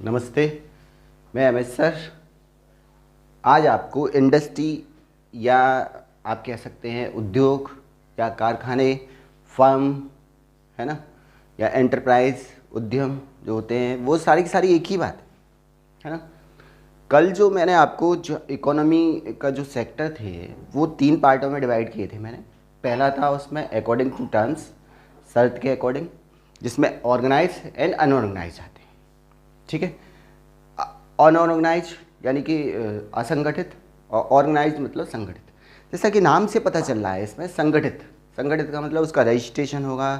नमस्ते। मैं अमित सर आज आपको इंडस्ट्री या आप कह सकते हैं उद्योग या कारखाने, फर्म, है ना, या एंटरप्राइज, उद्यम जो होते हैं वो सारी की सारी एक ही बात है ना। कल जो मैंने आपको जो इकोनॉमी का जो सेक्टर थे वो 3 पार्टों में डिवाइड किए थे मैंने। पहला था उसमें अकॉर्डिंग टू टर्म्स, शर्त के अकॉर्डिंग, जिसमें ऑर्गेनाइज एंड अनऑर्गेनाइज आते हैं। ठीक है। अनऑर्गेनाइज यानी कि असंगठित, और ऑर्गेनाइज मतलब संगठित। जैसा कि नाम से पता चल रहा है इसमें संगठित, संगठित का मतलब उसका रजिस्ट्रेशन होगा,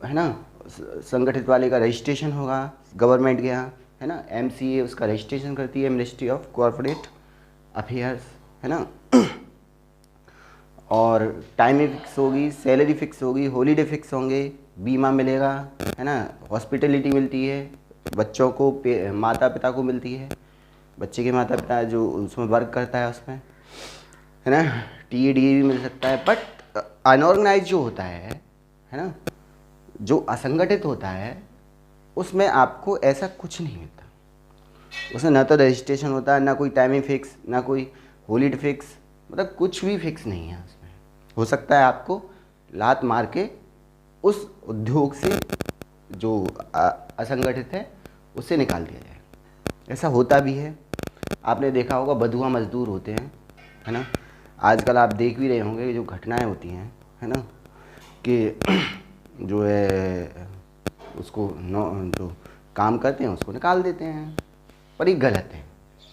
है ना। संगठित वाले का रजिस्ट्रेशन होगा गवर्नमेंट के यहाँ, है ना। MCA उसका रजिस्ट्रेशन करती है, मिनिस्ट्री ऑफ कॉरपोरेट अफेयर्स, है ना। और टाइमिंग फिक्स होगी, सैलरी फिक्स होगी, हॉलीडे फिक्स होंगे, बीमा मिलेगा, है ना। हॉस्पिटलिटी मिलती है, बच्चों को माता पिता को मिलती है, बच्चे के माता पिता जो उसमें वर्क करता है उसमें, है ना। TADA भी मिल सकता है। बट अनऑर्गेनाइज जो होता है ना, जो असंगठित होता है, उसमें आपको ऐसा कुछ नहीं मिलता। उसमें ना तो रजिस्ट्रेशन होता है, ना कोई टाइमिंग फिक्स, ना कोई हॉलीडे फिक्स, मतलब कुछ भी फिक्स नहीं है उसमें। हो सकता है आपको लात मार के उस उद्योग से जो असंगठित है उससे निकाल दिया जाए। ऐसा होता भी है। आपने देखा होगा बधुआ मजदूर होते हैं, है ना। आजकल आप देख भी रहे होंगे जो घटनाएं होती हैं, है ना, कि जो है उसको जो काम करते हैं उसको निकाल देते हैं, पर ये गलत है।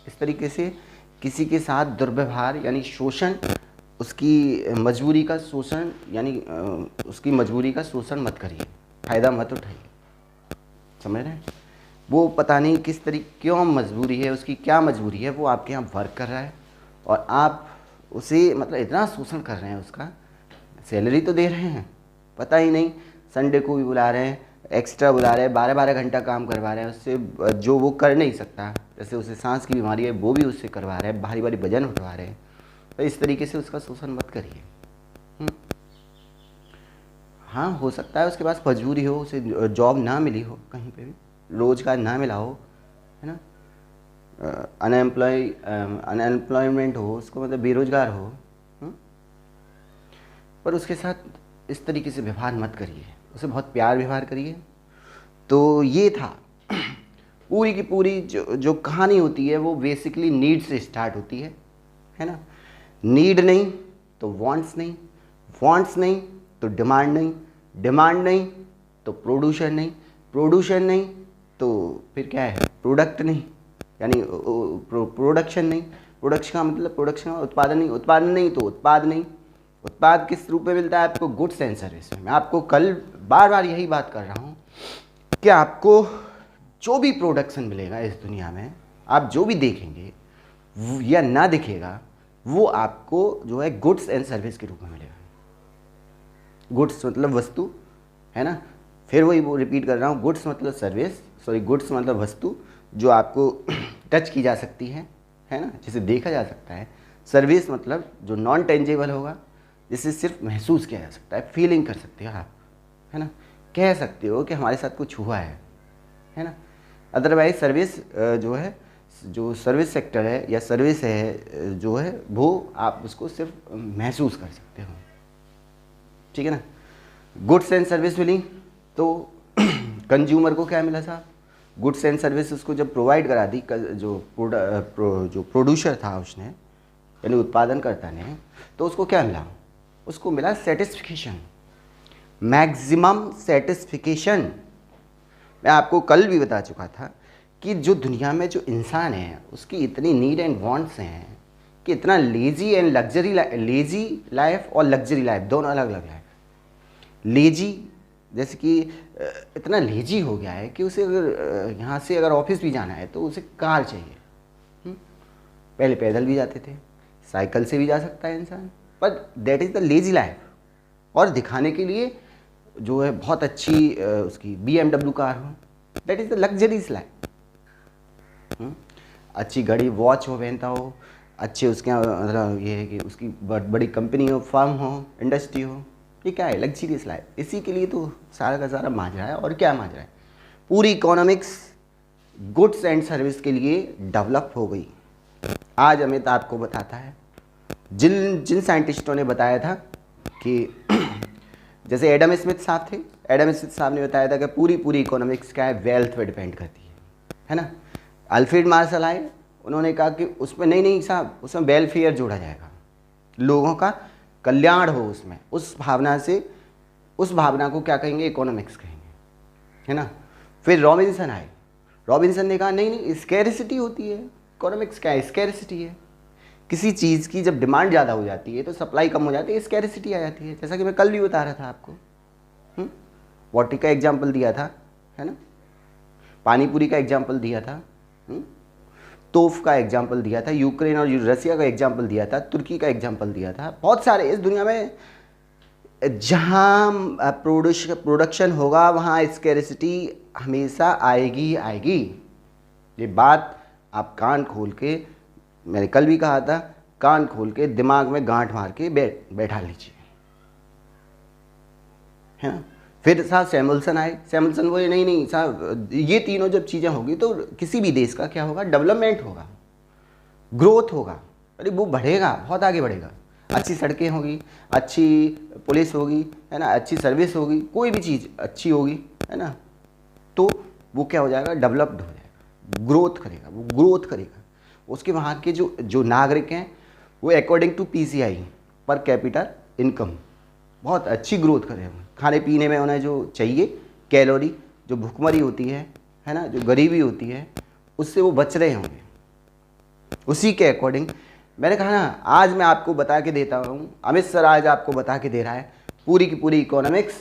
इस तरीके से किसी के साथ दुर्व्यवहार यानी शोषण, उसकी मजबूरी का शोषण यानी उसकी मजबूरी का शोषण मत करिए, फ़ायदा मत उठाइए। समझ रहे हैं। वो पता नहीं किस तरीके क्यों मजबूरी है, उसकी क्या मजबूरी है, वो आपके यहाँ वर्क कर रहा है और आप उसे मतलब इतना शोषण कर रहे हैं, उसका सैलरी तो दे रहे हैं, पता ही नहीं, संडे को भी बुला रहे हैं, एक्स्ट्रा बुला रहे हैं, 12-12 घंटा काम करवा रहे हैं उससे जो वो कर नहीं सकता। जैसे उसे सांस की बीमारी है वो भी उससे करवा रहे हैं, भारी भारी वजन उठवा रहे हैं। तो इस तरीके से उसका शोषण मत करिए। हाँ, हो सकता है उसके पास मजबूरी हो, उसे जॉब ना मिली हो, कहीं पे भी रोजगार ना मिला हो, है ना। अनएम्प्लॉयमेंट हो उसको, मतलब बेरोजगार हो। पर उसके साथ इस तरीके से व्यवहार मत करिए, उसे बहुत प्यार व्यवहार करिए। तो ये था पूरी की पूरी जो कहानी होती है वो बेसिकली नीड से स्टार्ट होती है ना। नीड नहीं तो वांट्स नहीं, वांट्स नहीं तो डिमांड नहीं, डिमांड नहीं तो प्रोड्यूशन नहीं, प्रोड्यूशन नहीं तो फिर क्या है, प्रोडक्ट नहीं, यानी प्रोडक्शन नहीं, प्रोडक्शन का मतलब प्रोडक्शन का उत्पादन नहीं, उत्पादन नहीं तो उत्पाद नहीं। उत्पाद किस रूप में मिलता है आपको? गुड्स एंड सर्विस में। मैं आपको कल बार बार यही बात कर रहा हूँ कि आपको जो भी प्रोडक्शन मिलेगा इस दुनिया में, आप जो भी देखेंगे या ना दिखेगा, वो आपको जो है गुड्स एंड सर्विस के रूप में मिलेगा। गुड्स मतलब वस्तु, है ना। फिर वही वो रिपीट कर रहा हूँ, गुड्स मतलब सर्विस, सॉरी गुड्स मतलब वस्तु जो आपको टच की जा सकती है ना, जिसे देखा जा सकता है। सर्विस मतलब जो नॉन टेंजेबल होगा, जिसे सिर्फ महसूस किया जा सकता है, फीलिंग कर सकते हो आप, है ना, कह सकते हो कि हमारे साथ कुछ हुआ है ना। अदरवाइज सर्विस जो है, जो सर्विस सेक्टर है या सर्विस है जो है, वो आप उसको सिर्फ महसूस कर सकते हो, ठीक है ना। गुड्स एंड सर्विस मिली तो कंज्यूमर को क्या मिला था? गुड्स एंड सर्विस उसको जब प्रोवाइड करा दी, जो प्रोड्यूसर था उसने, यानी उत्पादनकर्ता ने, तो उसको क्या मिला? उसको मिला सेटिस्फिकेशन, मैक्सिमम सेटिस्फिकेशन। मैं आपको कल भी बता चुका था कि जो दुनिया में जो इंसान है उसकी इतनी नीड एंड वांट्स हैं कि इतना lazy and luxury, lazy life और लग्जरी लाइफ दोनों अलग अलग लाइफ। लेजी जैसे कि इतना लेजी हो गया है कि उसे अगर यहाँ से अगर ऑफिस भी जाना है तो उसे कार चाहिए। पहले पैदल भी जाते थे, साइकिल से भी जा सकता है इंसान, पर that is the lazy life. और दिखाने के लिए जो है बहुत अच्छी उसकी BMW कार हो, that is the luxuries life. अच्छी घड़ी वॉच हो पहनता हो, अच्छे उसके मतलब ये है कि उसकी बड़ी कंपनी हो, फर्म हो, इंडस्ट्री हो, ये क्या है? Luxurious life. इसी के लिए तो सारा का सारा माजरा है। और क्या माजरा है? पूरी इकोनॉमिक्स गुड्स एंड सर्विस के लिए डेवलप हो गई। आज अमित आपको बताता है, जिन जिन साइंटिस्टों ने बताया था कि जैसे एडम स्मिथ साहब थे, एडम स्मिथ साहब ने बताया था कि पूरी पूरी इकोनॉमिक्स क्या है, वेल्थ पे डिपेंड करती है ना। अल्फ्रेड मार्शल आए, उन्होंने कहा कि उसमें नहीं साहब, उसमें वेलफेयर जोड़ा जाएगा, लोगों का कल्याण हो उसमें, उस भावना को क्या कहेंगे, इकोनॉमिक्स कहेंगे, है ना। फिर रॉबिन्सन आए, रॉबिन्सन ने कहा नहीं स्कैरिसिटी होती है, इकोनॉमिक्स क्या है, स्कैरिसिटी है। किसी चीज़ की जब डिमांड ज़्यादा हो जाती है तो सप्लाई कम हो जाती है, स्कैरिसिटी आ जाती है। जैसा कि मैं कल भी बता रहा था आपको, वाटर का एग्जाम्पल दिया था, है ना, पानीपुरी का एग्जाम्पल दिया था, तोफ का एग्जाम्पल दिया था, यूक्रेन और रसिया का एग्जाम्पल दिया था, तुर्की का एग्जाम्पल दिया था। बहुत सारे इस दुनिया में जहाँ प्रोडक्शन होगा वहाँ स्कैरिसिटी हमेशा आएगी ही आएगी। ये बात आप कान खोल के, मैंने कल भी कहा था, कान खोल के दिमाग में गांठ मार के बैठा लीजिए, है ना। फिर साहब सैमुअल्सन आए, सैमुअल्सन बोले नहीं साहब, ये तीनों जब चीज़ें होगी तो किसी भी देश का क्या होगा, डेवलपमेंट होगा, ग्रोथ होगा, अरे वो बढ़ेगा, बहुत आगे बढ़ेगा। अच्छी सड़कें होगी, अच्छी पुलिस होगी, है ना, अच्छी सर्विस होगी, कोई भी चीज़ अच्छी होगी, है ना, तो वो क्या हो जाएगा, डेवलप्ड हो जाएगा, ग्रोथ करेगा, वो ग्रोथ करेगा। उसके वहाँ के जो नागरिक हैं वो अकॉर्डिंग टू PCI, पर कैपिटल इनकम, बहुत अच्छी ग्रोथ करें। खाने पीने में उन्हें जो चाहिए, कैलोरी, जो भुखमरी होती है ना, जो गरीबी होती है, उससे वो बच रहे होंगे। उसी के अकॉर्डिंग मैंने कहा ना, आज मैं आपको बता के देता हूँ, अमित सर आज आपको बता के दे रहा है पूरी की पूरी इकोनॉमिक्स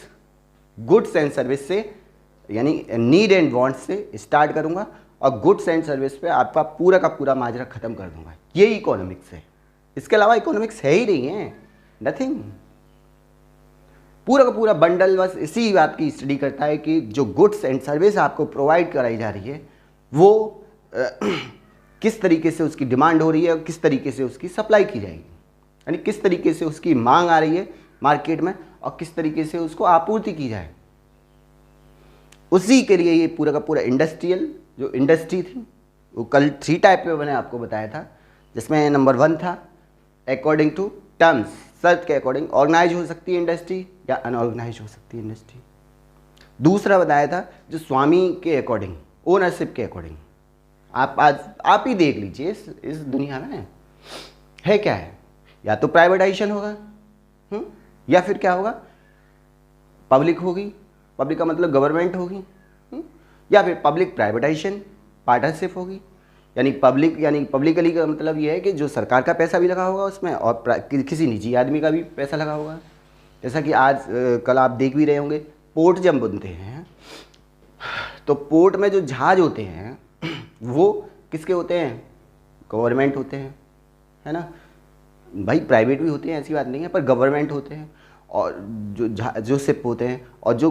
गुड्स एंड सर्विस से, यानी नीड एंड वांट्स से स्टार्ट करूँगा और गुड्स एंड सर्विस पे आपका पूरा का पूरा माजरा ख़त्म कर दूंगा। यही इकोनॉमिक्स है, इसके अलावा इकोनॉमिक्स है ही नहीं है, नथिंग। पूरा का पूरा बंडल बस इसी बात की स्टडी करता है कि जो गुड्स एंड सर्विस आपको प्रोवाइड कराई जा रही है वो किस तरीके से उसकी डिमांड हो रही है और किस तरीके से उसकी सप्लाई की जाएगी, यानी किस तरीके से उसकी मांग आ रही है मार्केट में और किस तरीके से उसको आपूर्ति की जाए। उसी के लिए ये पूरा का पूरा इंडस्ट्रियल जो इंडस्ट्री थी वो कल 3 टाइप में मैंने आपको बताया था, जिसमें नंबर 1 था अकॉर्डिंग टू टर्म्स, शर्त के अकॉर्डिंग ऑर्गेनाइज हो सकती है इंडस्ट्री या अनऑर्गेनाइज हो सकती है इंडस्ट्री। दूसरा बताया था जो स्वामी के अकॉर्डिंग, ओनरशिप के अकॉर्डिंग। आप ही देख लीजिए इस दुनिया में है क्या है, या तो प्राइवेटाइजेशन होगा, या फिर क्या होगा, पब्लिक होगी, पब्लिक का मतलब गवर्नमेंट होगी, या फिर पब्लिक प्राइवेटाइजेशन पार्टनरशिप होगी, यानी पब्लिकली का मतलब ये है कि जो सरकार का पैसा भी लगा होगा उसमें और किसी निजी आदमी का भी पैसा लगा होगा। जैसा कि आज कल आप देख भी रहे होंगे, पोर्ट जब बनते हैं तो पोर्ट में जो जहाज होते हैं वो किसके होते हैं, गवर्नमेंट होते हैं, है ना भाई, प्राइवेट भी होते हैं ऐसी बात नहीं है, पर गवर्नमेंट होते हैं। और जो शिप होते हैं और जो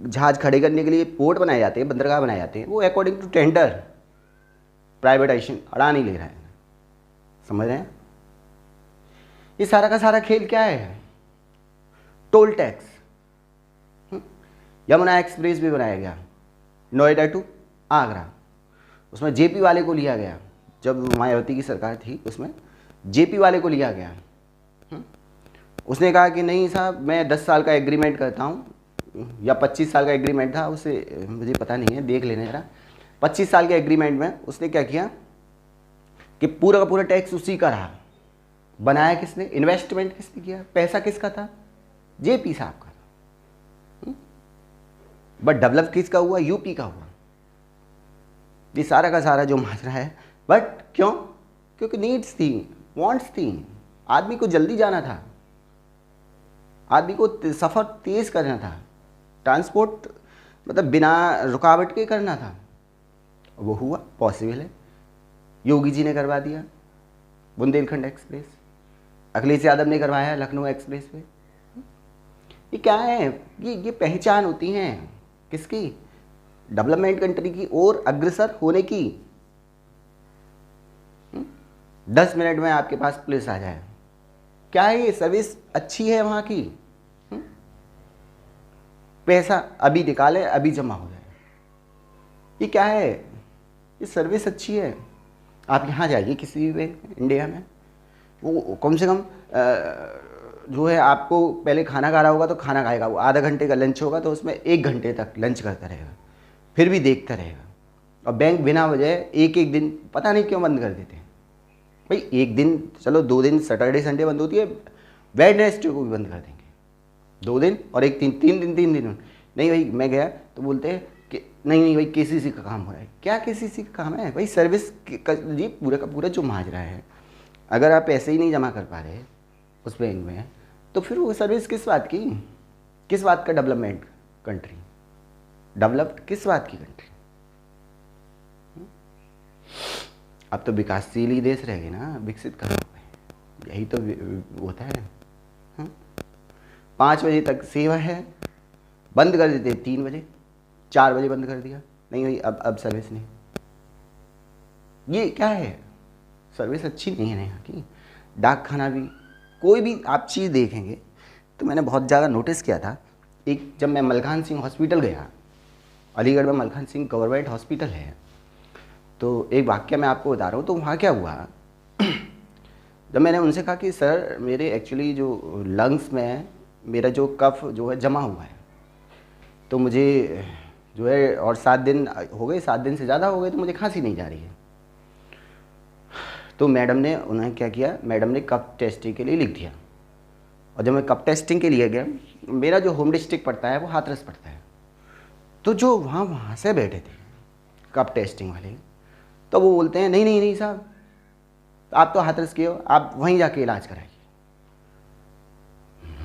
जहाज खड़े करने के लिए पोर्ट बनाए जाते हैं, बंदरगाह बनाए जाते हैं, वो according to tender privatisation Adani ले रहा है, समझ रहे हैं। ये सारा का सारा खेल क्या है, टोल टैक्स। यमुना एक्सप्रेस भी बनाया गया नोएडा टू आगरा, उसमें जेपी वाले को लिया गया, जब मायावती की सरकार थी उसमें जेपी वाले को लिया गया। उसने कहा कि नहीं साहब मैं 10 साल का एग्रीमेंट करता हूँ, या 25 साल का एग्रीमेंट था, उसे मुझे पता नहीं है, देख लेना जरा। 25 साल के एग्रीमेंट में उसने क्या किया कि पूरा का पूरा टैक्स उसी का रहा। बनाया किसने, इन्वेस्टमेंट किसने किया, पैसा किसका था, जेपी साहब का। बट डेवलप किसका हुआ, यूपी का हुआ। ये सारा का सारा जो माजरा है, बट क्यों, क्योंकि नीड्स थी, वांट्स थी, आदमी को जल्दी जाना था, आदमी को सफ़र तेज़ करना था, ट्रांसपोर्ट मतलब बिना रुकावट के करना था, वो हुआ, पॉसिबल है। योगी जी ने करवा दिया बुंदेलखंड एक्सप्रेस, अखिलेश यादव ने करवाया लखनऊ एक्सप्रेस वे। ये क्या है, ये पहचान होती है किसकी, डेवलपमेंट कंट्री की ओर अग्रसर होने की। 10 मिनट में आपके पास पुलिस आ जाए, क्या है ये, सर्विस अच्छी है वहाँ की। पैसा अभी निकाले अभी जमा हो जाए, ये क्या है, ये सर्विस अच्छी है। आप यहाँ जाइए किसी भी इंडिया में, वो कम से कम जो है आपको पहले खाना खा रहा होगा तो खाना खाएगा, वो आधा घंटे का लंच होगा तो उसमें 1 घंटे तक लंच करता रहेगा, फिर भी देखता रहेगा। और बैंक बिना वजह एक एक दिन पता नहीं क्यों बंद कर देते हैं। भाई एक दिन चलो, 2 दिन सैटरडे संडे बंद होती है, वेडनेसडे को भी बंद कर देंगे, 2 दिन और एक 3 दिन। नहीं भाई मैं गया तो बोलते हैं कि नहीं भाई केसीसी का काम हो रहा है। क्या केसीसी का काम है भाई? सर्विस जी पूरा का पूरा जो माजरा है, अगर आप पैसे ही नहीं जमा कर पा रहे उस बैंक में, तो फिर वो सर्विस किस बात की? किस बात का डेवलपमेंट कंट्री? डेवलप्ड किस बात की कंट्री? अब तो विकासशील ही देश रह गए ना, विकसित कहाँ हुए? यही तो होता है। 5 बजे तक सेवा है, बंद कर देते 3 बजे, 4 बजे बंद कर दिया, नहीं भाई अब सर्विस नहीं। ये क्या है? सर्विस अच्छी नहीं है ना यहाँ की। डाक खाना भी, कोई भी आप चीज़ देखेंगे तो मैंने बहुत ज़्यादा नोटिस किया था। एक जब मैं मलखान सिंह हॉस्पिटल गया, अलीगढ़ में मलखान सिंह गवर्नमेंट हॉस्पिटल है, तो एक वाक्य मैं आपको बता रहा हूँ। तो वहाँ क्या हुआ, जब मैंने उनसे कहा कि सर मेरे एक्चुअली जो लंग्स में मेरा जो कफ जो है जमा हुआ है, तो मुझे जो है, और 7 दिन हो गए, 7 दिन से ज़्यादा हो गए, तो मुझे खांसी नहीं जा रही है। तो मैडम ने, उन्होंने क्या किया, मैडम ने कफ टेस्टिंग के लिए लिख दिया। और जब मैं कफ टेस्टिंग के लिए गया, मेरा जो होम डिस्ट्रिक्ट पड़ता है वो हाथरस पड़ता है, तो जो वहाँ से बैठे थे कफ टेस्टिंग वाले, तो वो बोलते हैं नहीं नहीं नहीं साहब, आप तो हाथरस के हो, आप वहीं जाके इलाज कराइए।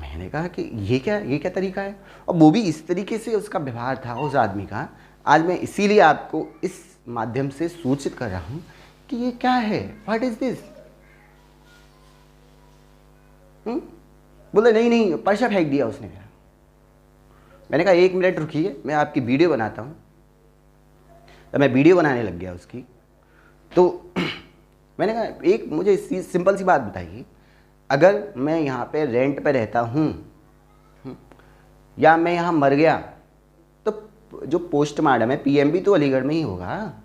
मैंने कहा कि ये क्या तरीका है? और वो भी इस तरीके से उसका व्यवहार था उस आदमी का। आज मैं इसीलिए आपको इस माध्यम से सूचित कर रहा हूँ कि ये क्या है, व्हाट इज दिस। बोले नहीं नहीं, पर्चा फेंक दिया उसने मेरा। मैंने कहा 1 मिनट रुकिए, मैं आपकी वीडियो बनाता हूँ। तो मैं वीडियो बनाने लग गया उसकी। तो मैंने कहा एक मुझे सिंपल सी बात बताइए, अगर मैं यहाँ पे रेंट पे रहता हूँ या मैं यहाँ मर गया, तो जो पोस्टमार्टम है पीएमबी तो अलीगढ़ में ही होगा,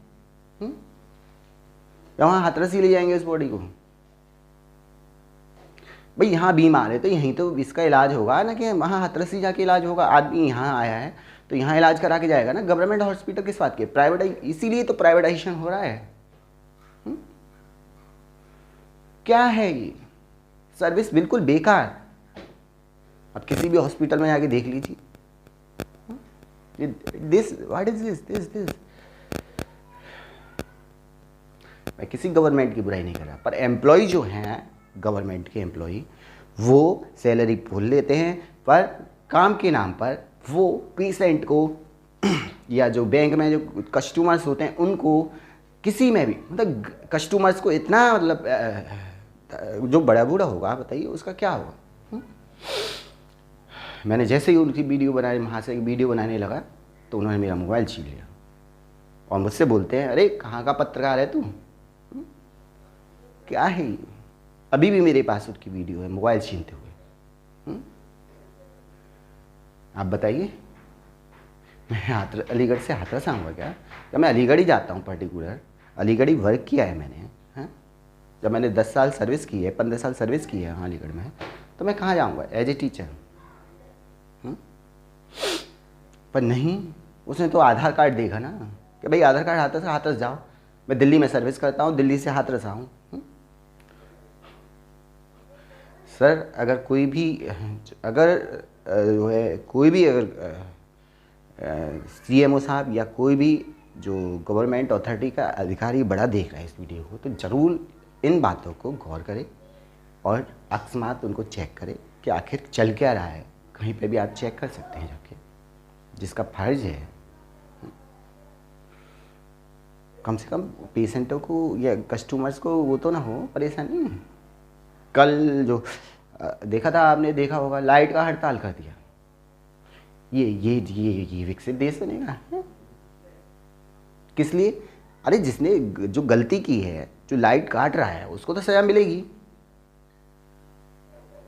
या वहाँ हाथरस ही ले जाएंगे उस बॉडी को? भाई यहाँ बीमार है तो यहीं तो इसका इलाज होगा ना, कि वहाँ हाथरस ही जाके इलाज होगा। आदमी यहाँ आया है तो यहाँ इलाज करा के जाएगा ना। गवर्नमेंट हॉस्पिटल किस बात के? प्राइवेट, इसीलिए तो प्राइवेटाइजेशन हो रहा है। क्या है ये? सर्विस बिल्कुल बेकार। आप किसी भी हॉस्पिटल में जाके देख लीजिए, दिस व्हाट इज दिस। मैं किसी गवर्नमेंट की बुराई नहीं कर रहा, पर एम्प्लॉय जो हैं गवर्नमेंट के एम्प्लॉय, वो सैलरी भूल लेते हैं, पर काम के नाम पर वो पेशेंट को या जो बैंक में जो कस्टमर्स होते हैं उनको, किसी में भी मतलब कस्टमर्स को इतना, मतलब जो बड़ा बूढ़ा होगा बताइए उसका क्या होगा। मैंने जैसे ही उनकी वीडियो बनाई, वहाँ से वीडियो बनाने लगा, तो उन्होंने मेरा मोबाइल छीन लिया और मुझसे बोलते हैं अरे कहाँ का पत्रकार है तू? क्या है? अभी भी मेरे पास उसकी वीडियो है मोबाइल छीनते हुए। आप बताइए, मैं अलीगढ़ से हाथरस आऊँगा क्या? मैं अलीगढ़ ही जाता हूँ, पर्टिकुलर अलीगढ़ ही वर्क किया है मैंने। जब मैंने 10 साल सर्विस की है, 15 साल सर्विस की है हाँ अलीगढ़ में, तो मैं कहाँ जाऊँगा एज ए टीचर? पर नहीं, उसने तो आधार कार्ड देखा ना कि भाई आधार कार्ड हाथरस, हाथरस जाओ। मैं दिल्ली में सर्विस करता हूँ, दिल्ली से हाथरस आऊँ। सर अगर कोई भी, अगर जो है कोई भी, अगर सीएमओ साहब या कोई भी जो गवर्नमेंट अथॉरिटी का अधिकारी बड़ा देख रहा है इस वीडियो को, तो ज़रूर इन बातों को गौर करे और अकस्मात उनको चेक करे कि आखिर चल क्या रहा है। कहीं पे भी आप चेक कर सकते हैं जाके, जिसका फर्ज है। कम से कम पेशेंटों को या कस्टमर्स को वो तो ना हो परेशानी। कल जो देखा था, आपने देखा होगा, लाइट का हड़ताल कर दिया। ये विकसित देश बनेगा? किस लिए? अरे जिसने जो गलती की है, जो लाइट काट रहा है, उसको तो सजा मिलेगी।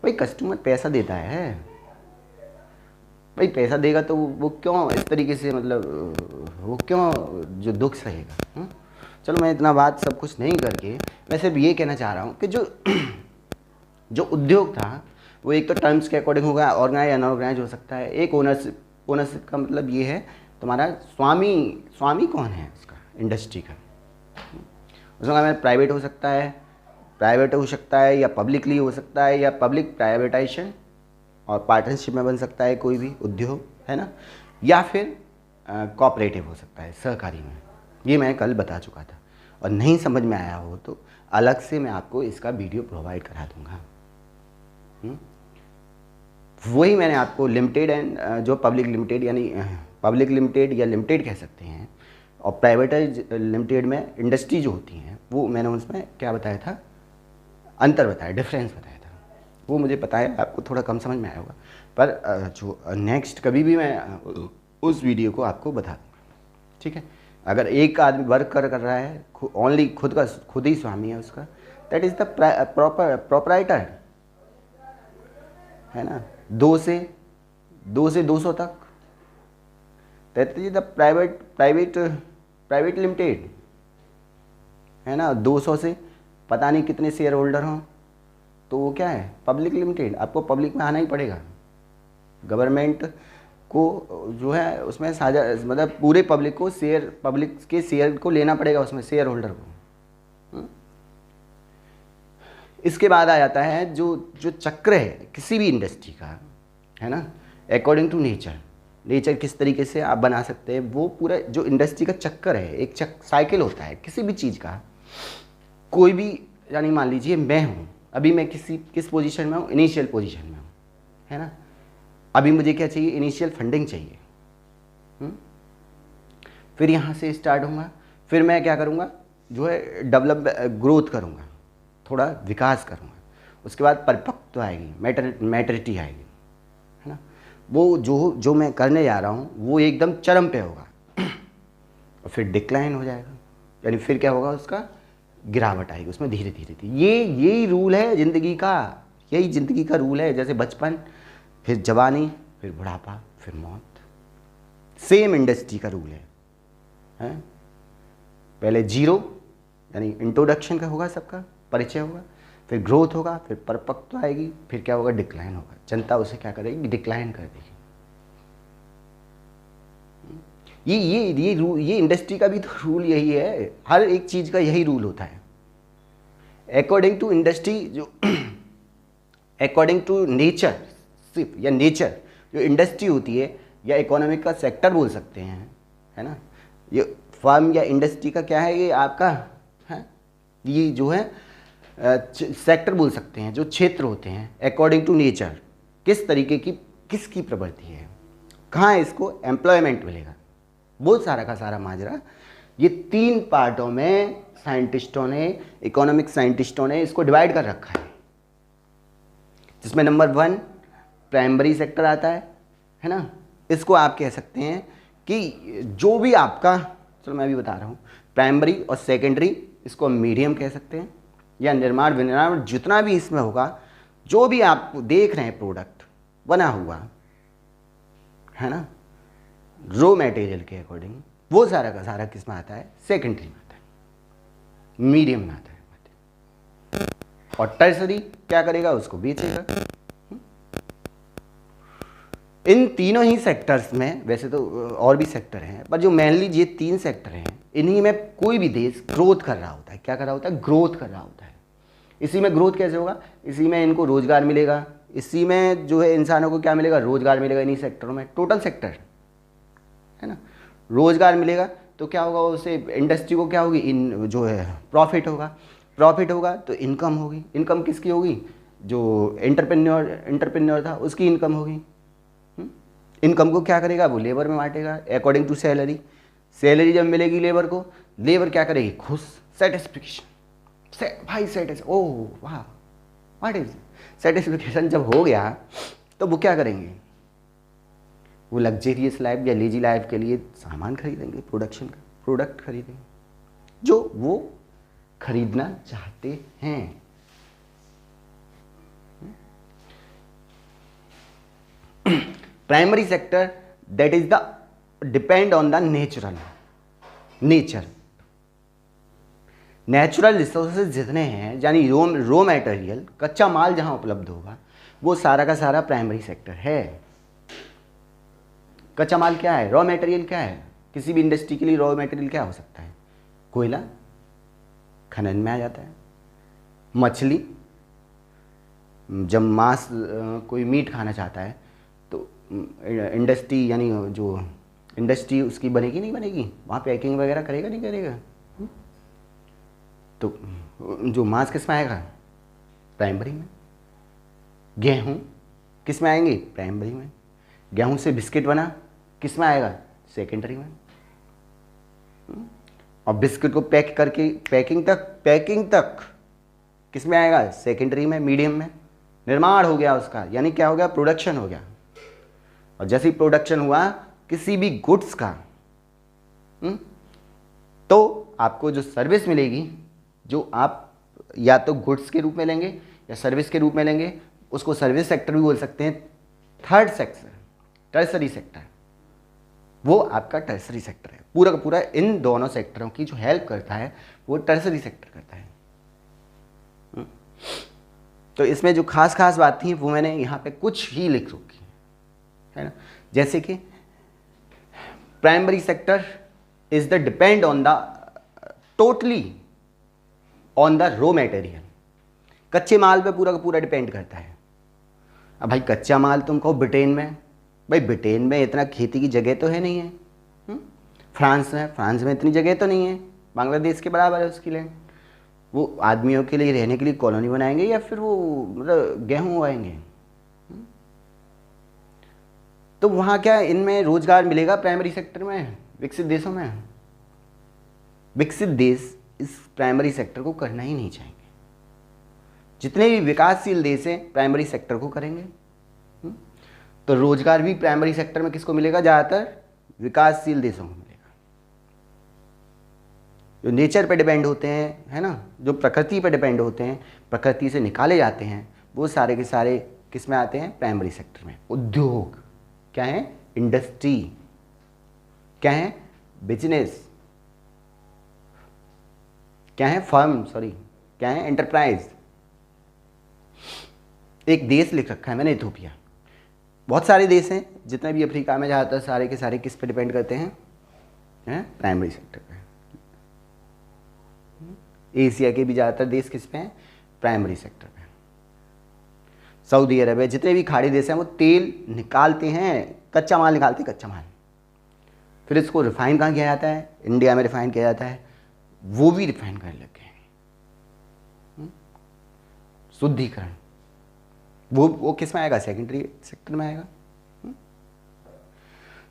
भाई कस्टमर पैसा देता है, भाई पैसा देगा तो वो क्यों इस तरीके से, मतलब वो क्यों जो दुख सहेगा? चलो मैं इतना बात सब कुछ नहीं करके मैं सिर्फ ये कहना चाह रहा हूँ कि जो उद्योग था वो एक तो टर्म्स के अकॉर्डिंग होगा, ऑर्गेनाइज अनऑर्गेनाइज हो सकता है। एक ओनरशिप का मतलब ये है तुम्हारा स्वामी कौन है उसका, इंडस्ट्री का। उसका मैं प्राइवेट हो सकता है या पब्लिकली हो सकता है, या पब्लिक प्राइवेटाइजेशन और पार्टनरशिप में बन सकता है कोई भी उद्योग, है ना, या फिर कोऑपरेटिव हो सकता है, सहकारी में। ये मैं कल बता चुका था, और नहीं समझ में आया हो तो अलग से मैं आपको इसका वीडियो प्रोवाइड करा दूंगा। वही मैंने आपको लिमिटेड एंड जो पब्लिक लिमिटेड, यानी पब्लिक लिमिटेड या लिमिटेड कह सकते हैं, और प्राइवेटाइज लिमिटेड में इंडस्ट्री जो होती हैं, वो मैंने उसमें क्या बताया था, अंतर बताया, डिफरेंस बताया था। वो मुझे पता है आपको थोड़ा कम समझ में आया होगा, पर जो नेक्स्ट कभी भी मैं उस वीडियो को आपको बता दूँगा, ठीक है। अगर एक आदमी वर्क कर रहा है, ओनली खुद ही स्वामी है उसका, दैट इज़ द प्रोपराइटर, है ना। 2 से 200 तक, that is the private limited, है ना। 200 से पता नहीं कितने शेयर होल्डर हों तो वो क्या है, पब्लिक लिमिटेड। आपको पब्लिक में आना ही पड़ेगा, गवर्नमेंट को जो है उसमें साझा, मतलब पूरे पब्लिक के शेयर को लेना पड़ेगा, उसमें शेयर होल्डर को। इसके बाद आ जाता है जो चक्र है किसी भी इंडस्ट्री का, है ना, अकॉर्डिंग टू नेचर किस तरीके से आप बना सकते हैं, वो पूरा जो इंडस्ट्री का चक्कर है, एक साइकिल होता है किसी भी चीज़ का। कोई भी, यानी मान लीजिए मैं हूँ अभी, मैं किस पोजीशन में हूँ, इनिशियल पोजीशन में हूँ, है ना। अभी मुझे क्या चाहिए, इनिशियल फंडिंग चाहिए। फिर यहाँ से स्टार्ट होगा, फिर मैं क्या करूँगा, जो है ग्रोथ करूँगा, थोड़ा विकास करूँगा। उसके बाद परिपक्व आएगी, मैटरिटी आएगी, है ना। वो जो मैं करने जा रहा हूँ वो एकदम चरम पे होगा, और फिर डिक्लाइन हो जाएगा, यानी फिर क्या होगा, उसका गिरावट आएगी उसमें धीरे धीरे। यही रूल है ज़िंदगी का, यही ज़िंदगी का रूल है। जैसे बचपन, फिर जवानी, फिर बुढ़ापा, फिर मौत, सेम इंडस्ट्री का रूल है। पहले जीरो, यानी इंट्रोडक्शन का होगा, सबका परिचय होगा, फिर ग्रोथ होगा, फिर परिपक्व आएगी, फिर क्या होगा, डिक्लाइन होगा। जनता उसे क्या करेगी, डिक्लाइन कर देगी। ये इंडस्ट्री का भी तो रूल यही है, हर एक चीज़ का यही रूल होता है। अकॉर्डिंग टू इंडस्ट्री, जो अकॉर्डिंग टू नेचर या नेचर, जो इंडस्ट्री होती है या इकोनॉमिक का सेक्टर बोल सकते हैं, है ना। ये फर्म या इंडस्ट्री का क्या है, ये आपका है, ये जो है सेक्टर बोल सकते हैं, जो क्षेत्र होते हैं। अकॉर्डिंग टू नेचर किस तरीके की, किसकी प्रवृत्ति है, कहाँ इसको एम्प्लॉयमेंट मिलेगा, वो सारा का सारा माजरा ये 3 पार्टों में साइंटिस्टों ने, इकोनॉमिक साइंटिस्टों ने इसको डिवाइड कर रखा है, जिसमें नंबर 1 प्राइमरी सेक्टर आता है ना। इसको आप कह सकते हैं कि जो भी आपका, चलो मैं अभी बता रहा हूँ, प्राइमरी और सेकेंडरी, इसको मीडियम कह सकते हैं, या निर्माण विनिर्माण जितना भी इसमें होगा, जो भी आप देख रहे हैं प्रोडक्ट बना हुआ, है ना, रॉ मटेरियल के अकॉर्डिंग, वो सारा का सारा किस में आता है, सेकेंडरी में आता है, मीडियम में आता है। और टर्सरी क्या करेगा, उसको बेचेगा। इन तीनों ही सेक्टर्स में, वैसे तो और भी सेक्टर हैं, पर जो मेनली ये 3 सेक्टर हैं, इन्हीं में कोई भी देश ग्रोथ कर रहा होता है। क्या कर रहा होता है, ग्रोथ कर रहा होता है। इसी में ग्रोथ कैसे होगा, इसी में इनको रोजगार मिलेगा, इसी में जो है इंसानों को क्या मिलेगा, रोजगार मिलेगा। इन्हीं सेक्टरों में, टोटल सेक्टर, है ना, रोजगार मिलेगा तो क्या होगा, उससे इंडस्ट्री को क्या होगी, इन जो है प्रॉफिट होगा तो इनकम होगी। इनकम किसकी होगी, जो एंटरप्रेन्योर था उसकी इनकम होगी। इनकम को क्या करेगा, वो लेबर में बांटेगा अकॉर्डिंग टू सैलरी जब मिलेगी लेबर को, लेबर क्या करेगी, खुश, सेटिस्फिकेशन, ओह वाह, व्हाट इज सेटिस्फिकेशन जब हो गया तो वो क्या करेंगे, वो लग्जेरियस लाइफ या लेजी लाइफ के लिए सामान खरीदेंगे, प्रोडक्ट खरीदेंगे जो वो खरीदना चाहते हैं। Primary sector, that is the depend on the nature, natural resources जितने हैं, यानी रो मटेरियल, कच्चा माल जहाँ उपलब्ध होगा, वो सारा का सारा प्राइमरी सेक्टर है। कच्चा माल क्या है, रॉ मटेरियल क्या है, किसी भी इंडस्ट्री के लिए रॉ मटेरियल क्या हो सकता है, कोयला खनन में आ जाता है, मछली, जब मांस कोई मीट खाना चाहता है तो इंडस्ट्री, यानी जो इंडस्ट्री उसकी बनेगी नहीं बनेगी, वहाँ पैकिंग वगैरह करेगा नहीं करेगा, तो जो मांस किस में आएगा, प्राइमरी में। गेहूँ किस में आएंगे, प्राइमरी में। गेहूँ से बिस्किट बना किस में आएगा, सेकेंडरी में। और बिस्किट को पैक करके पैकिंग तक किस में आएगा, सेकेंडरी में, मीडियम में। निर्माण हो गया उसका, यानी क्या हो गया, प्रोडक्शन हो गया। और जैसे ही प्रोडक्शन हुआ किसी भी गुड्स का, तो आपको जो सर्विस मिलेगी, जो आप या तो गुड्स के रूप में लेंगे या सर्विस के रूप में लेंगे, उसको सर्विस सेक्टर भी बोल सकते हैं। थर्ड सेक्टर, टर्सरी सेक्टर, वो आपका टर्सरी सेक्टर है। पूरा का पूरा इन दोनों सेक्टरों की जो हेल्प करता है वो टर्सरी सेक्टर करता है। तो इसमें जो खास बात थी वो मैंने यहाँ पे कुछ ही लिख रखी है ना, जैसे कि primary sector is the depend on the totally on the raw material, कच्चे माल पे पूरा का पूरा डिपेंड करता है। अब भाई कच्चा माल तुम कहो ब्रिटेन में, भाई ब्रिटेन में इतना खेती की जगह तो है नहीं है। फ्रांस में इतनी जगह तो नहीं है, बांग्लादेश के बराबर है उसकी लैंड। वो आदमियों के लिए रहने के लिए कॉलोनी बनाएंगे या फिर वो मतलब गेहूँ उगाएंगे। तो वहाँ क्या इनमें रोजगार मिलेगा प्राइमरी सेक्टर में, विकसित देशों में? विकसित देश इस प्राइमरी सेक्टर को करना ही नहीं चाहेंगे। जितने भी विकासशील देश हैं प्राइमरी सेक्टर को करेंगे। तो रोजगार भी प्राइमरी सेक्टर में किसको मिलेगा, ज़्यादातर विकासशील देशों को मिलेगा। जो नेचर पे डिपेंड होते हैं, है ना, जो प्रकृति पे डिपेंड होते हैं, प्रकृति से निकाले जाते हैं, वो सारे के सारे किस में आते हैं, प्राइमरी सेक्टर में। उद्योग क्या है, इंडस्ट्री क्या है, बिजनेस क्या है, फर्म, क्या है, एंटरप्राइज। एक देश लिख रखा है मैंने, इथोपिया। बहुत सारे देश हैं जितने भी अफ्रीका में, ज़्यादातर सारे के सारे किस पे डिपेंड करते हैं, प्राइमरी सेक्टर पे। एशिया के भी ज़्यादातर देश किस पे हैं, प्राइमरी सेक्टर पे। सऊदी अरब है, जितने भी खाड़ी देश हैं वो तेल निकालते हैं, कच्चा माल निकालते हैं, कच्चा माल। फिर इसको रिफाइन कहाँ किया जाता है, इंडिया में रिफाइन किया जाता है। वो भी रिफाइन करने लग गए हैं, शुद्धिकरण। वो किस में आएगा, सेकेंडरी सेक्टर में आएगा।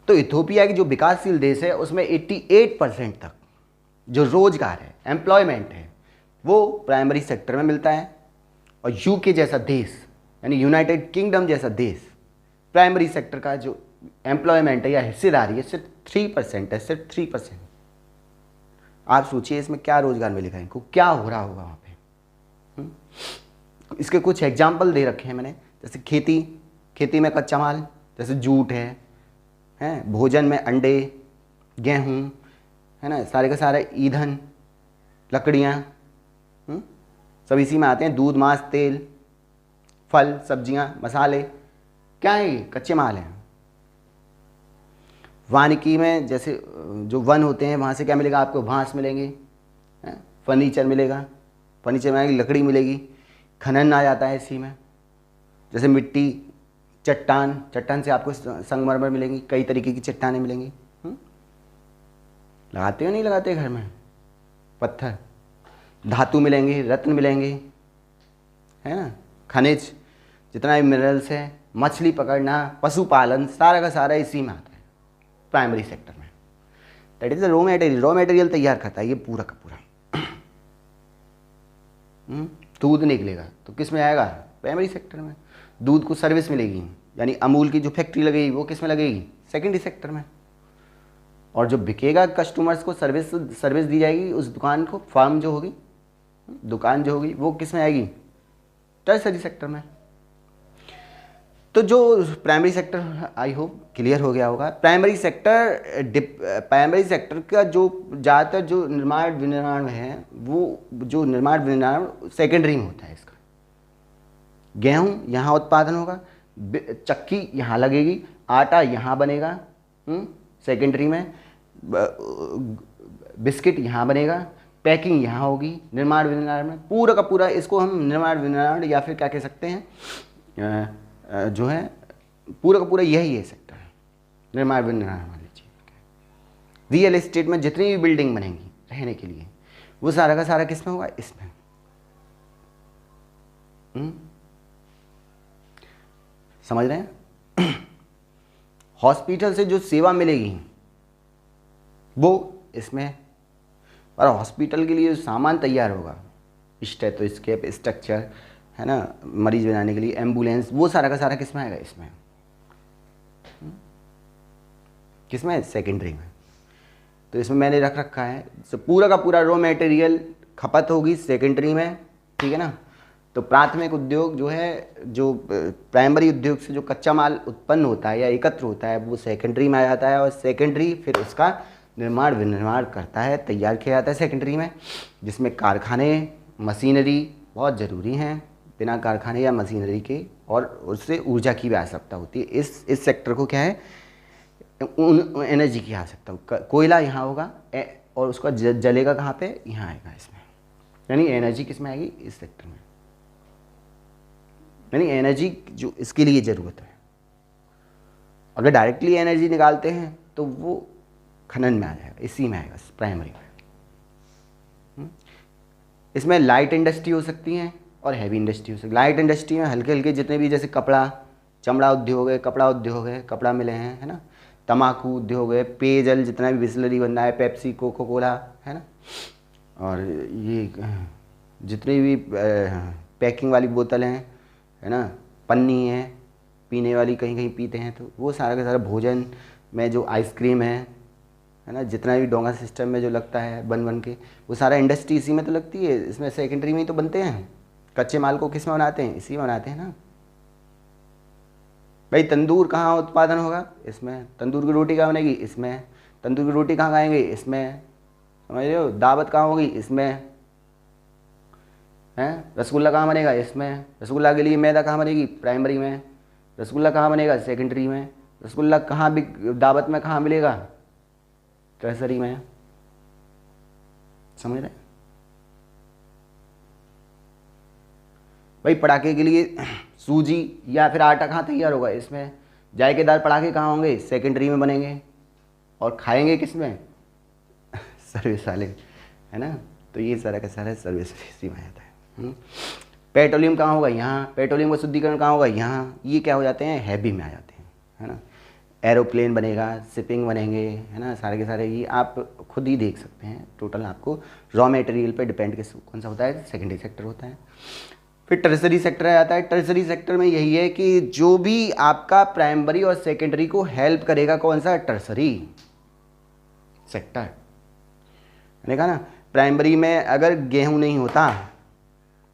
तो इथोपिया की जो विकासशील देश है उसमें 88% तक जो रोजगार है, एम्प्लॉयमेंट है, वो प्राइमरी सेक्टर में मिलता है। और यूके जैसा देश, यानी यूनाइटेड किंगडम जैसा देश, प्राइमरी सेक्टर का जो एम्प्लॉयमेंट है या हिस्सेदारी है सिर्फ 3% है, सिर्फ 3%। आप सोचिए इसमें क्या रोजगार मिलेगा इनको, क्या हो रहा होगा वहाँ पे। इसके कुछ एग्जाम्पल दे रखे हैं मैंने, जैसे खेती में कच्चा माल, जैसे जूट है, भोजन में अंडे, गेहूँ, है ना, सारे का सारा ईंधन, लकड़ियाँ, सब इसी में आते हैं। दूध, मांस, तेल, फल, सब्जियाँ, मसाले, क्या है ये, कच्चे माल हैं। वानिकी में जैसे जो वन होते हैं वहाँ से क्या मिलेगा आपको, बांस मिलेंगे, फर्नीचर मिलेगा, फर्नीचर में लकड़ी मिलेगी। खनन आ जाता है इसी में, जैसे मिट्टी, चट्टान से आपको संगमरमर मिलेंगी, कई तरीके की चट्टानें मिलेंगी। लगाते हो नहीं लगाते घर में, पत्थर, धातु मिलेंगे, रत्न मिलेंगे, है ना, खनिज, जितना भी मिनरल्स है, मछली पकड़ना, पशुपालन, सारा का सारा इसी में आता है प्राइमरी सेक्टर में। That is the raw material. Raw material तैयार करता है ये पूरा का पूरा। दूध निकलेगा तो किस में आएगा, प्राइमरी सेक्टर में। दूध को सर्विस मिलेगी, यानी अमूल की जो फैक्ट्री लगेगी वो किस में लगेगी, सेकेंडरी सेक्टर में। और जो बिकेगा कस्टमर्स को सर्विस दी जाएगी उस दुकान को, फार्म जो होगी, दुकान जो होगी, वो किस में आएगी, टर्सरी सेक्टर में। तो जो primary sector, I hope clear हो गया होगा। प्राइमरी सेक्टर का जो ज़्यादातर जो निर्माण विनिर्माण है, वो जो निर्माण विनिर्माण सेकेंडरी में होता है। इसका गेहूँ यहाँ उत्पादन होगा, चक्की यहाँ लगेगी, आटा यहाँ बनेगा सेकेंडरी में, बिस्किट यहाँ बनेगा, पैकिंग यहाँ होगी निर्माण विनिर्माण में। पूरा का पूरा इसको हम निर्माण विनिर्माण या फिर क्या कह सकते हैं, जो है पूरा का पूरा यही है सेक्टर है, निर्माण विनिर्माण मान लीजिए। रियल एस्टेट में जितनी भी बिल्डिंग बनेंगी रहने के लिए, वो सारा का सारा किस में होगा, इसमें। समझ रहे हैं? हॉस्पिटल से जो सेवा मिलेगी वो इसमें, और हॉस्पिटल के लिए जो सामान तैयार होगा, स्टेथोस्कोप, स्ट्रक्चर है ना, मरीज बनाने के लिए एम्बुलेंस, वो सारा का सारा किस में आएगा, इसमें। किस में? सेकेंडरी में। तो इसमें मैंने रख रखा है, तो पूरा का पूरा रॉ मटेरियल खपत होगी सेकेंडरी में, ठीक है ना। तो प्राथमिक उद्योग जो है, जो प्राइमरी उद्योग से जो कच्चा माल उत्पन्न होता है या एकत्र होता है, वो सेकेंडरी में आ जाता है, और सेकेंडरी फिर उसका निर्माण विनिर्माण करता है, तैयार किया जाता है सेकेंडरी में, जिसमें कारखाने, मशीनरी बहुत ज़रूरी हैं। बिना कारखाने या मशीनरी के, और उससे ऊर्जा की भी आवश्यकता होती है। इस सेक्टर को क्या है, एनर्जी की आवश्यकता। कोयला यहाँ होगा और उसका जलेगा कहाँ पे, यहाँ आएगा इसमें, यानी एनर्जी किस में आएगी, इस सेक्टर में। यानी एनर्जी जो इसके लिए ज़रूरत है, अगर डायरेक्टली एनर्जी निकालते हैं तो वो खनन में आ जाएगा, इसी में आएगा प्राइमरी में। इसमें लाइट इंडस्ट्री हो सकती है और हैवी इंडस्ट्री हो सकती है। लाइट इंडस्ट्री में हल्के हल्के जितने भी, जैसे कपड़ा, चमड़ा उद्योग है, कपड़ा उद्योग है, कपड़ा मिले हैं, है ना, तम्बाकू उद्योग है, पेयजल जितना भी बिस्लरी बन रहा है, पेप्सी, कोको कोला, है ना, और ये जितनी भी पैकिंग वाली बोतल हैं, है ना, पन्नी है पीने वाली, कहीं कहीं पीते हैं, तो वो सारा का सारा भोजन में जो आइसक्रीम है ना, जितना भी डोंगा सिस्टम में जो लगता है बन के, वो सारा इंडस्ट्री इसी में तो लगती है, इसमें सेकेंडरी में ही तो बनते हैं। कच्चे माल को किस में बनाते हैं, इसी में बनाते हैं ना भाई। तंदूर कहाँ उत्पादन होगा, इसमें। तंदूर की रोटी कहाँ बनेगी, इसमें। तंदूर की रोटी कहाँ खाएंगे, इसमें, समझ रहे हो। दावत कहाँ होगी, इसमें है। रसगुल्ला कहाँ बनेगा, इसमें। रसगुल्ला के लिए मैदा कहाँ बनेगी, प्राइमरी में। रसगुल्ला कहाँ बनेगा, सेकेंडरी में। रसगुल्ला कहाँ भी दावत में कहाँ मिलेगा, टर्सरी में। समझ रहे भाई। पटाखे के लिए सूजी या फिर आटा कहाँ तैयार होगा, इसमें। जायकेदार पटाखे कहाँ होंगे, सेकेंडरी में बनेंगे, और खाएंगे किस में, सर्विस वाले, है ना। तो ये सारा का सारा सर्विस इसी में आता है। पेट्रोलियम कहाँ होगा, यहाँ। पेट्रोलियम का शुद्धिकरण कहाँ होगा, यहाँ। ये क्या हो जाते हैं, हैवी में आ जाते हैं, है ना। एरोप्लेन बनेगा, शिपिंग बनेंगे, है ना, सारे के सारे। ये आप खुद ही देख सकते हैं। टोटल आपको रॉ मटेरियल पे डिपेंड कौन सा होता है, सेकेंडरी सेक्टर होता है। फिर टर्सरी सेक्टर आ जाता है। टर्सरी सेक्टर में यही है कि जो भी आपका प्राइमरी और सेकेंडरी को हेल्प करेगा, कौन सा, टर्सरी सेक्टर। मैंने कहा ना, प्राइमरी में अगर गेहूं नहीं होता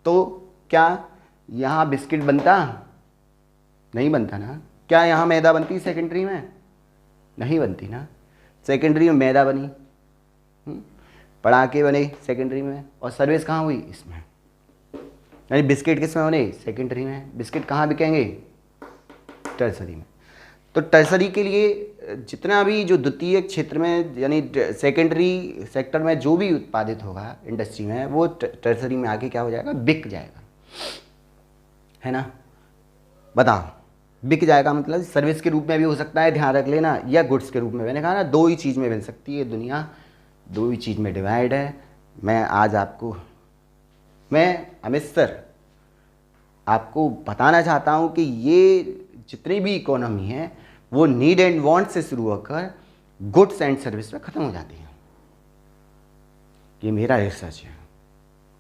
तो क्या यहाँ बिस्किट बनता, नहीं बनता ना। क्या यहाँ मैदा बनती, सेकेंडरी में नहीं बनती ना। सेकेंडरी में मैदा बनी, पटाखे बने सेकेंडरी में, और सर्विस कहाँ हुई, इसमें। यानी बिस्किट किस में बने, सेकेंडरी में। बिस्किट कहाँ बिकेंगे, टर्सरी में। तो टर्सरी के लिए जितना भी जो द्वितीय क्षेत्र में, यानी सेकेंडरी सेक्टर में जो भी उत्पादित होगा इंडस्ट्री में, वो टर्सरी में आके क्या हो जाएगा, बिक जाएगा, है ना। बताओ, बिक जाएगा मतलब सर्विस के रूप में भी हो सकता है, ध्यान रख लेना, या गुड्स के रूप में। मैंने कहा ना, दो ही चीज़ में मिल सकती है दुनिया, दो ही चीज़ में डिवाइड है। मैं आज आपको, मैं अमित सर आपको बताना चाहता हूँ कि ये जितनी भी इकोनॉमी है वो नीड एंड वांट से शुरू होकर गुड्स एंड सर्विस में ख़त्म हो जाती है। ये मेरा रिसर्च है,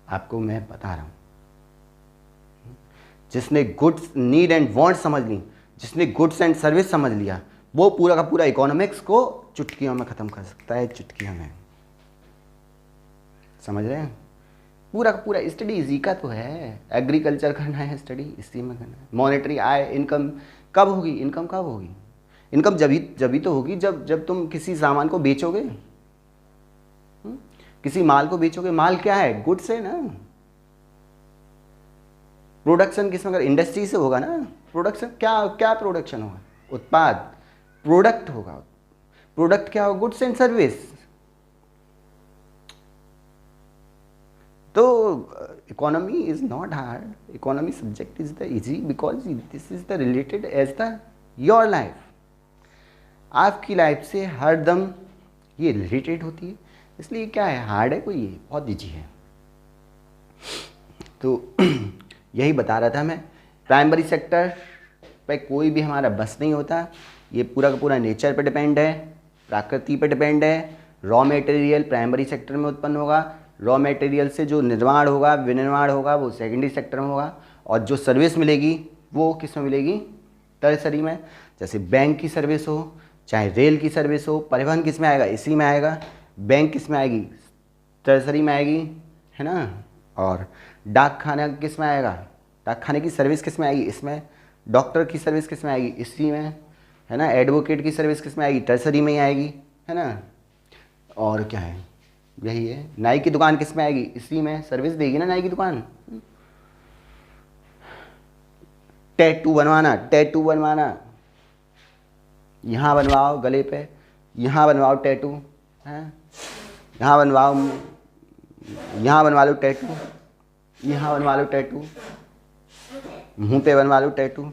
आपको मैं बता रहा हूँ। जिसने गुड्स नीड एंड वांट समझ ली, जिसने गुड्स एंड सर्विस समझ लिया, वो पूरा का पूरा इकोनॉमिक्स को चुटकियों में ख़त्म कर सकता है, चुटकियों में। समझ रहे हैं। पूरा का पूरा स्टडी इसी का तो है। एग्रीकल्चर करना है स्टडी, इसी में करना है। मॉनेटरी आय, इनकम कब होगी इनकम, कब होगी इनकम? जभी तो होगी जब तुम किसी सामान को बेचोगे, किसी माल को बेचोगे। माल क्या है? गुड्स है ना। प्रोडक्शन किसमें? अगर इंडस्ट्री से होगा ना प्रोडक्शन। क्या क्या प्रोडक्शन होगा? उत्पाद, प्रोडक्ट होगा। प्रोडक्ट क्या होगा? Goods and service. तो economy is not hard, economy subject is the easy, because this is the related as the your life. आपकी लाइफ से हर दम ये रिलेटेड होती है, इसलिए क्या है, हार्ड है कोई? ये बहुत इजी है। तो यही बता रहा था मैं। प्राइमरी सेक्टर पे कोई भी हमारा बस नहीं होता, ये पूरा का पूरा नेचर पे डिपेंड है, प्रकृति पे डिपेंड है। रॉ मटेरियल प्राइमरी सेक्टर में उत्पन्न होगा, रॉ मटेरियल से जो निर्माण होगा, विनिर्माण होगा, वो सेकेंडरी सेक्टर में होगा, और जो सर्विस मिलेगी वो किस में मिलेगी? टर्सरी में। जैसे बैंक की सर्विस हो, चाहे रेल की सर्विस हो, परिवहन किस में आएगा? इसी में आएगा। बैंक किस में आएगी? टर्सरी में आएगी, है ना। और डाक खाना किस में आएगा? डाक खाने की सर्विस किस में आएगी? इसमें। डॉक्टर की सर्विस किस में आएगी? इसी में, है ना। एडवोकेट की सर्विस किस में आएगी? टर्सरी में ही आएगी, है ना। और क्या है, यही है। नाई की दुकान किस में आएगी? इसी में सर्विस देगी ना नाई की दुकान। टैटू बनवाना, टैटू बनवाना, यहाँ बनवाओ गले पे, यहाँ बनवाओ टैटू, है, यहाँ बनवाओ, यहाँ बनवा लो टैटू, यहाँ बनवा लो टैटू, मुंह पे बनवा लो टैटू।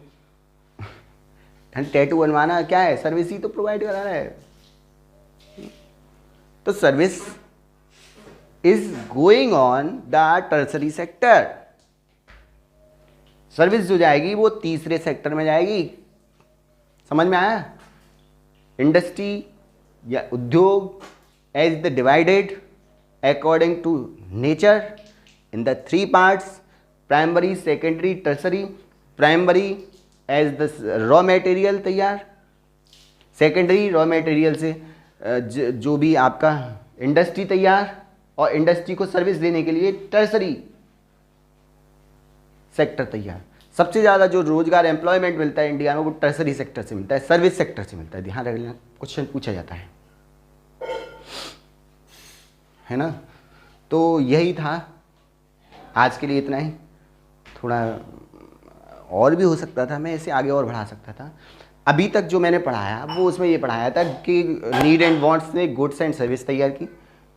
टैटू बनवाना क्या है? सर्विस ही तो प्रोवाइड करा रहा है। तो service is going on the tertiary sector. Service जो जाएगी वो तीसरे सेक्टर में जाएगी। समझ में आया? इंडस्ट्री या उद्योग as the divided according to nature in the three parts, primary, secondary, tertiary. Primary as the raw material तैयार, सेकेंडरी रॉ मटेरियल से जो भी आपका इंडस्ट्री तैयार, और इंडस्ट्री को सर्विस देने के लिए टर्सरी सेक्टर तैयार। सबसे ज़्यादा जो रोजगार एम्प्लॉयमेंट मिलता है इंडिया में वो टर्सरी सेक्टर से मिलता है, सर्विस सेक्टर से मिलता है। ध्यान रखना, क्वेश्चन पूछा जाता है ना। तो यही था आज के लिए, इतना ही। थोड़ा और भी हो सकता था, मैं इसे आगे और बढ़ा सकता था। अभी तक जो मैंने पढ़ाया वो उसमें ये पढ़ाया था कि नीड एंड वांट्स ने गुड्स एंड सर्विस तैयार की।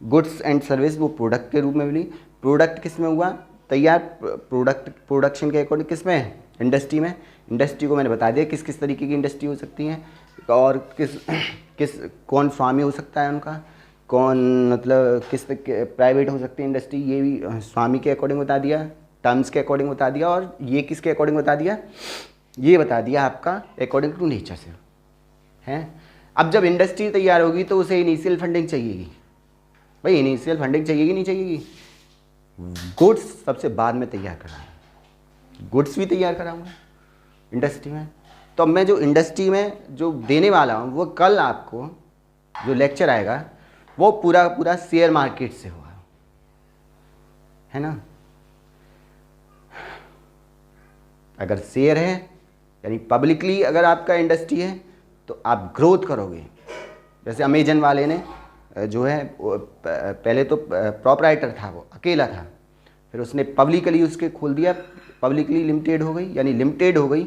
गुड्स एंड सर्विस वो प्रोडक्ट के रूप में मिली। प्रोडक्ट किस में हुआ तैयार? प्रोडक्शन के अकॉर्डिंग किस में? इंडस्ट्री में। इंडस्ट्री को मैंने बता दिया किस किस तरीके की इंडस्ट्री हो सकती है, और कौन स्वामी हो सकता है उनका, कौन मतलब किस प्राइवेट हो सकती है इंडस्ट्री, ये भी स्वामी के अकॉर्डिंग बता दिया, टर्म्स के अकॉर्डिंग बता दिया, और ये किसके अकॉर्डिंग बता दिया? ये बता दिया आपका अकॉर्डिंग टू नेचर से, हैं। अब जब इंडस्ट्री तैयार होगी तो उसे इनिशियल फंडिंग चाहिएगी। भाई इनिशियल फंडिंग चाहिएगी, नहीं चाहिएगी? गुड्स सबसे बाद में तैयार कराऊंगा, गुड्स भी तैयार कराऊंगा इंडस्ट्री में। तो अब मैं जो इंडस्ट्री में जो देने वाला हूँ वो कल आपको जो लेक्चर आएगा वो पूरा पूरा शेयर मार्केट से होगा, है ना। अगर शेयर है यानी पब्लिकली अगर आपका इंडस्ट्री है तो आप ग्रोथ करोगे। जैसे अमेजन वाले ने जो है पहले तो प्रोप्राइटर था, वो अकेला था, फिर उसने पब्लिकली उसके खोल दिया, पब्लिकली लिमिटेड हो गई, यानी लिमिटेड हो गई।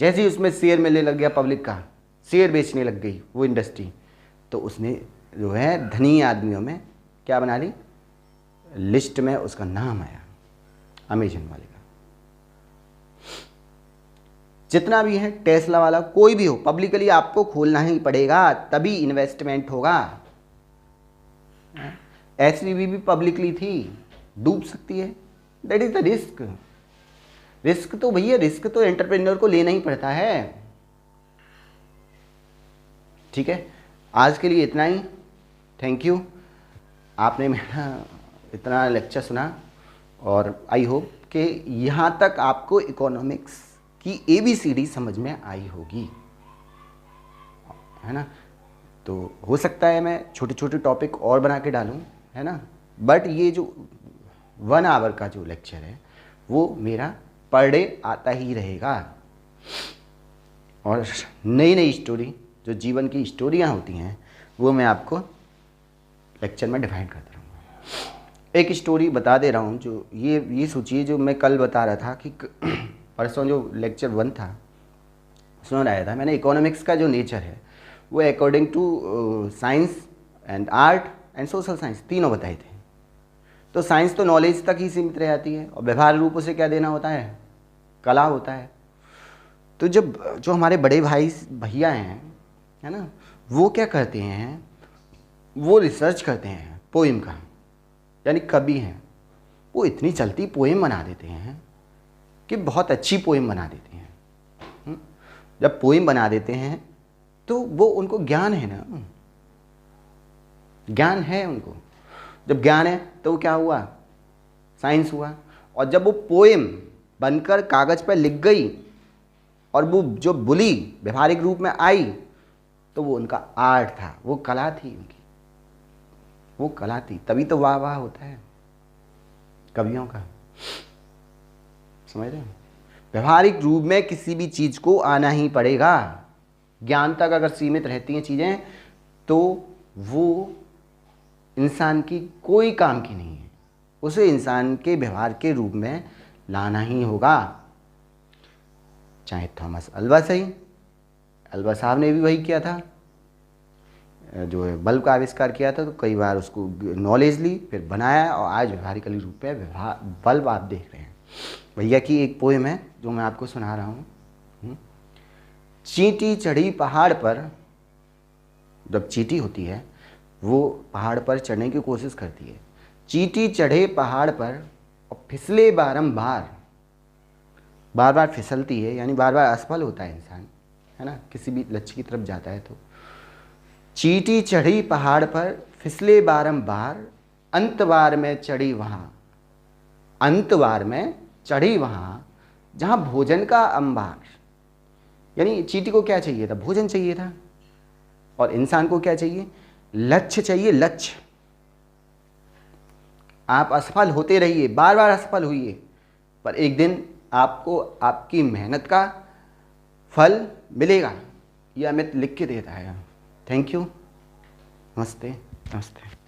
जैसे ही उसमें शेयर मिलने लग गया, पब्लिक का शेयर बेचने लग गई वो इंडस्ट्री, तो उसने जो है धनी आदमियों में क्या बना ली, लिस्ट में उसका नाम आया अमेजन वाले का। जितना भी है टेस्ला वाला, कोई भी हो, पब्लिकली आपको खोलना ही पड़ेगा तभी इन्वेस्टमेंट होगा। एसवीबी भी पब्लिकली थी, डूब सकती है, that is the risk. Risk तो भैया, रिस्क तो एंटरप्रेन्योर को लेना ही पड़ता है। ठीक है, आज के लिए इतना ही। थैंक यू, आपने मेरा इतना लेक्चर सुना, और आई होप कि यहाँ तक आपको इकोनॉमिक्स की ABCD समझ में आई होगी, है ना। तो हो सकता है मैं छोटे छोटे टॉपिक और बना के डालूँ, है ना, बट ये जो 1 आवर का जो लेक्चर है वो मेरा पर डे आता ही रहेगा। और नई नई स्टोरी, जो जीवन की स्टोरियाँ होती हैं, वो मैं आपको लेक्चर में डिफाइन करता रहूँगा। एक स्टोरी बता दे रहा हूँ, जो ये सोचिए, जो मैं कल बता रहा था कि परसों जो लेक्चर 1 था सुन रहा था मैंने, इकोनॉमिक्स का जो नेचर है वो according to science and art and social science तीनों बताए थे। तो साइंस तो नॉलेज तक ही सीमित रह जाती है और व्यवहार रूप उसे क्या देना होता है, कला होता है। तो जब जो हमारे बड़े भाई भैया हैं, है ना, वो क्या करते हैं, वो रिसर्च करते हैं पोइम का, यानी कवि हैं, वो इतनी चलती पोइम बना देते हैं कि बहुत अच्छी पोइम बना देते हैं। जब पोइम बना देते हैं तो वो उनको ज्ञान है ना, ज्ञान है उनको। जब ज्ञान है तो क्या हुआ, साइंस हुआ। और जब वो पोएम बनकर कागज़ पर लिख गई और वो जो बोली व्यवहारिक रूप में आई, तो वो उनका आर्ट था, वो कला थी उनकी, वो कला थी। तभी तो वाह वाह होता है कवियों का, समझ रहे हो। व्यवहारिक रूप में किसी भी चीज़ को आना ही पड़ेगा। ज्ञान तक अगर सीमित रहती हैं चीज़ें तो वो इंसान की कोई काम की नहीं है, उसे इंसान के व्यवहार के रूप में लाना ही होगा। चाहे थॉमस अल्वा सही, अल्वा साहब ने भी वही किया था, जो बल्ब का आविष्कार किया था, तो कई बार उसको नॉलेज ली, फिर बनाया और आज व्यवहारिक रूप में बल्ब आप देख रहे हैं। भैया की एक पोएम है जो मैं आपको सुना रहा हूँ। चींटी चढ़ी पहाड़ पर, जब चींटी होती है वो पहाड़ पर चढ़ने की कोशिश करती है। चींटी चढ़े पहाड़ पर और फिसले बारंबार, बार बार फिसलती है, यानी बार बार असफल होता है इंसान, है ना, किसी भी लक्ष्य की तरफ जाता है तो। चींटी चढ़ी पहाड़ पर फिसले बारंबार, अंतवार में चढ़ी वहाँ, अंतवार में चढ़ी वहाँ जहाँ भोजन का अंबार। यानी चींटी को क्या चाहिए था, भोजन चाहिए था, और इंसान को क्या चाहिए, लक्ष्य चाहिए, लक्ष्य। आप असफल होते रहिए, बार बार असफल हुइए, पर एक दिन आपको आपकी मेहनत का फल मिलेगा। यह अमित लिख के देता है। थैंक यू, नमस्ते नमस्ते।